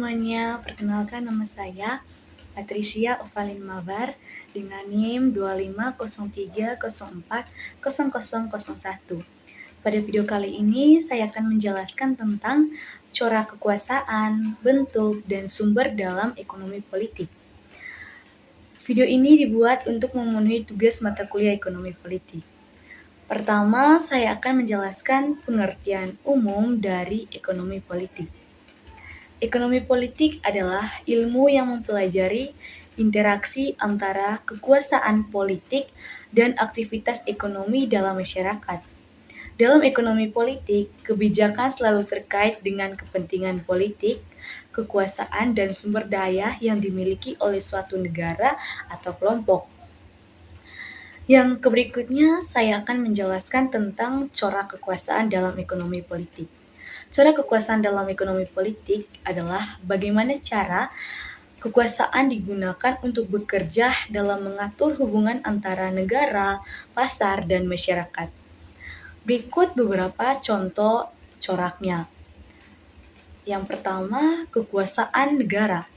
semuanya, perkenalkan nama saya Patricia Ovalin Mabar dengan NIM 2503040001. Pada video kali ini saya akan menjelaskan tentang corak kekuasaan, bentuk, dan sumber dalam ekonomi politik. Video ini dibuat untuk memenuhi tugas mata kuliah ekonomi politik. Pertama, saya akan menjelaskan pengertian umum dari ekonomi politik. Ekonomi politik adalah ilmu yang mempelajari interaksi antara kekuasaan politik dan aktivitas ekonomi dalam masyarakat. Dalam ekonomi politik, kebijakan selalu terkait dengan kepentingan politik, kekuasaan, dan sumber daya yang dimiliki oleh suatu negara atau kelompok. Yang berikutnya, saya akan menjelaskan tentang corak kekuasaan dalam ekonomi politik. Corak kekuasaan dalam ekonomi politik adalah bagaimana cara kekuasaan digunakan untuk bekerja dalam mengatur hubungan antara negara, pasar, dan masyarakat. Berikut beberapa contoh coraknya. Yang pertama, kekuasaan negara.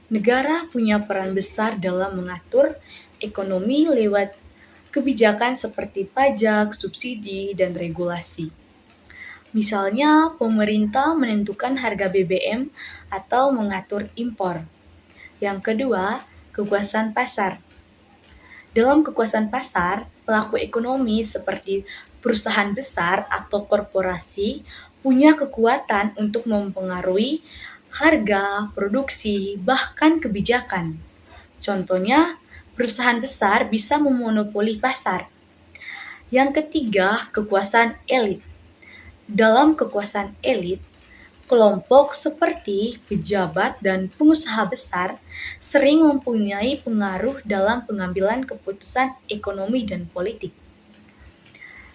Negara punya peran besar dalam mengatur ekonomi lewat kebijakan seperti pajak, subsidi, dan regulasi. Misalnya, pemerintah menentukan harga BBM atau mengatur impor. Yang kedua, kekuasaan pasar. Dalam kekuasaan pasar, pelaku ekonomi seperti perusahaan besar atau korporasi punya kekuatan untuk mempengaruhi harga, produksi, bahkan kebijakan. Contohnya, perusahaan besar bisa memonopoli pasar. Yang ketiga, kekuasaan elit. Dalam kekuasaan elit, kelompok seperti pejabat dan pengusaha besar sering mempunyai pengaruh dalam pengambilan keputusan ekonomi dan politik.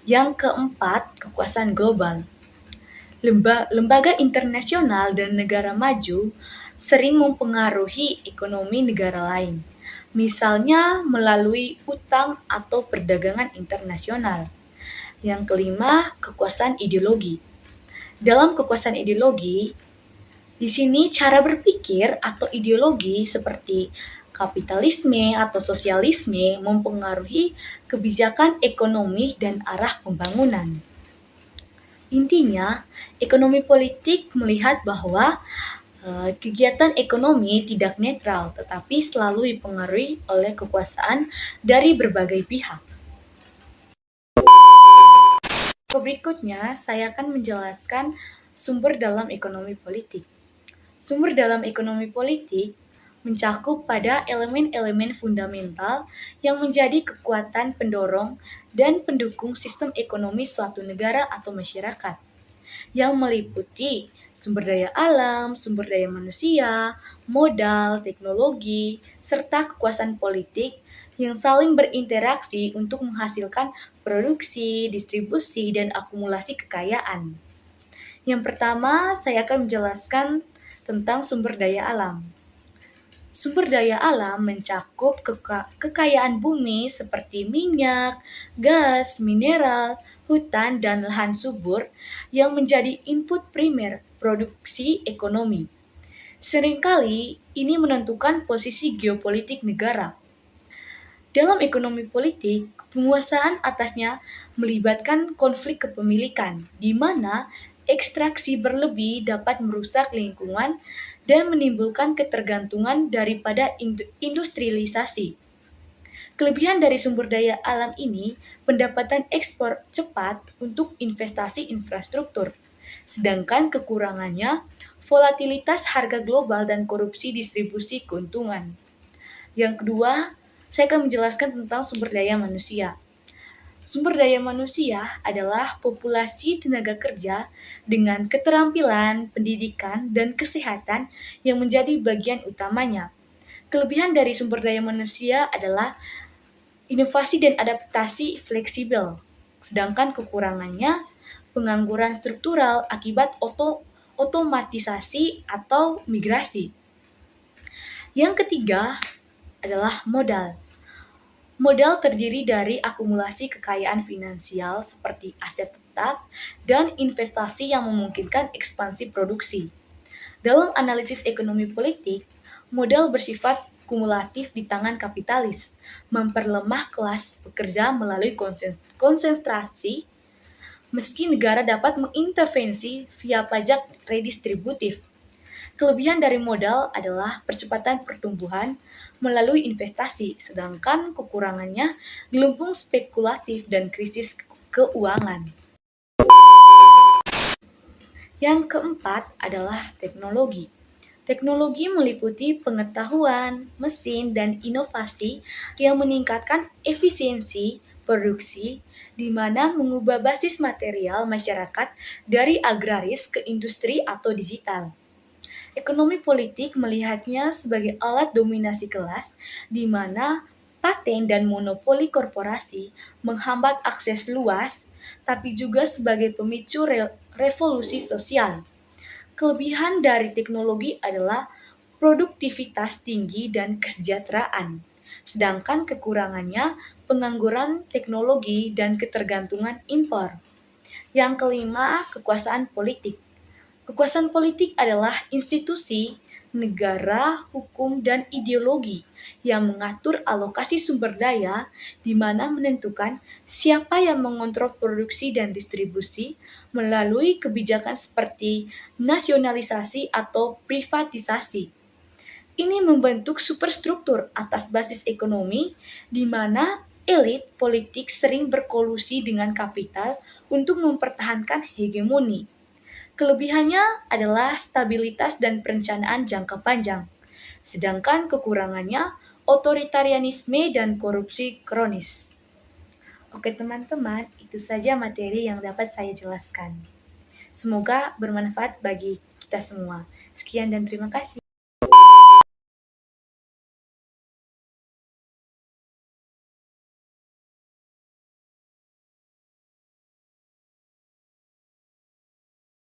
Yang keempat, kekuasaan global. Lembaga internasional dan negara maju sering mempengaruhi ekonomi negara lain, misalnya melalui utang atau perdagangan internasional. Yang kelima, kekuasaan ideologi. Dalam kekuasaan ideologi, di sini cara berpikir atau ideologi seperti kapitalisme atau sosialisme mempengaruhi kebijakan ekonomi dan arah pembangunan. Intinya, ekonomi politik melihat bahwa kegiatan ekonomi tidak netral, tetapi selalu dipengaruhi oleh kekuasaan dari berbagai pihak. Berikutnya, saya akan menjelaskan sumber dalam ekonomi politik. Sumber dalam ekonomi politik mencakup pada elemen-elemen fundamental yang menjadi kekuatan pendorong dan pendukung sistem ekonomi suatu negara atau masyarakat, yang meliputi sumber daya alam, sumber daya manusia, modal, teknologi, serta kekuasaan politik yang saling berinteraksi untuk menghasilkan produksi, distribusi, dan akumulasi kekayaan. Yang pertama, saya akan menjelaskan tentang sumber daya alam. Sumber daya alam mencakup kekayaan bumi seperti minyak, gas, mineral, hutan, dan lahan subur yang menjadi input primer produksi ekonomi. Seringkali ini menentukan posisi geopolitik negara. Dalam ekonomi politik, penguasaan atasnya melibatkan konflik kepemilikan, di mana ekstraksi berlebih dapat merusak lingkungan dan menimbulkan ketergantungan daripada industrialisasi. Kelebihan dari sumber daya alam ini, pendapatan ekspor cepat untuk investasi infrastruktur, sedangkan kekurangannya, volatilitas harga global dan korupsi distribusi keuntungan. Yang kedua, saya akan menjelaskan tentang sumber daya manusia. Sumber daya manusia adalah populasi tenaga kerja dengan keterampilan, pendidikan, dan kesehatan yang menjadi bagian utamanya. Kelebihan dari sumber daya manusia adalah inovasi dan adaptasi fleksibel, sedangkan kekurangannya pengangguran struktural akibat otomatisasi atau migrasi. Yang ketiga adalah modal. Modal terdiri dari akumulasi kekayaan finansial seperti aset tetap dan investasi yang memungkinkan ekspansi produksi. Dalam analisis ekonomi politik, modal bersifat kumulatif di tangan kapitalis, memperlemah kelas pekerja melalui konsentrasi, meski negara dapat mengintervensi via pajak redistributif. Kelebihan dari modal adalah percepatan pertumbuhan melalui investasi, sedangkan kekurangannya gelembung spekulatif dan krisis keuangan. Yang keempat adalah teknologi. Teknologi meliputi pengetahuan, mesin, dan inovasi yang meningkatkan efisiensi produksi, di mana mengubah basis material masyarakat dari agraris ke industri atau digital. Ekonomi politik melihatnya sebagai alat dominasi kelas, di mana paten dan monopoli korporasi menghambat akses luas, tapi juga sebagai pemicu revolusi sosial. Kelebihan dari teknologi adalah produktivitas tinggi dan kesejahteraan, sedangkan kekurangannya pengangguran teknologi dan ketergantungan impor. Yang kelima, kekuasaan politik. Kekuasaan politik adalah institusi, negara, hukum, dan ideologi yang mengatur alokasi sumber daya, di mana menentukan siapa yang mengontrol produksi dan distribusi melalui kebijakan seperti nasionalisasi atau privatisasi. Ini membentuk superstruktur atas basis ekonomi, di mana elit politik sering berkolusi dengan kapital untuk mempertahankan hegemoni. Kelebihannya adalah stabilitas dan perencanaan jangka panjang, sedangkan kekurangannya otoritarianisme dan korupsi kronis. Oke teman-teman, itu saja materi yang dapat saya jelaskan. Semoga bermanfaat bagi kita semua. Sekian dan terima kasih.